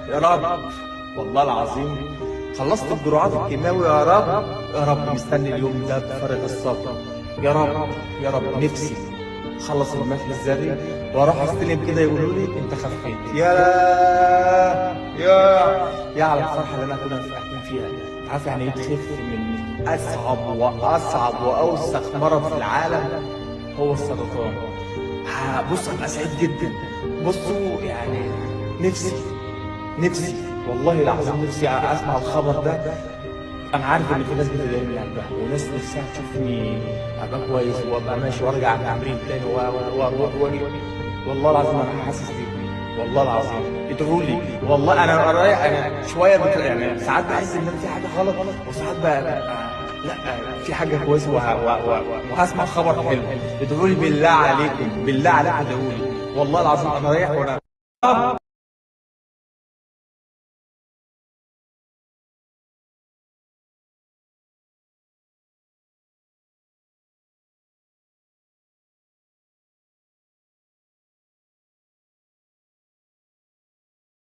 يا رب والله العظيم خلصت الجرعات الكيماوي يا رب. يا رب مستني اليوم ده بفارغ الصبر. يا رب يا رب نفسي اخلص الملح الذري واروح استلم كده يقولوا لي انت خفيت. يا على الفرحه اللي انا كنا فيها. عارف يعني ايه تخف من اصعب واصعب واوسخ مرض في العالم هو السرطان. بص ابقى سعيد جدا. بصوا يعني نفسي نفسي والله العظيم نفسي اسمع الخبر ده. انا عارف ان في ناس بتدعي قلبها وناس نفسها تشوفني ابقى كويس وابقى ماشي وارجع التمرين تاني واجي. والله العظيم انا حاسس بيكم والله العظيم. ادعوا لي والله. انا رايح انا شويه يعني ساعات بحس ان في حاجه غلط وساعات بقى لا في حاجه كويسه وهسمع خبر حلو. ادعوا لي بالله عليكم بالله عليكم ادعوا لي والله العظيم. انا رايح وانا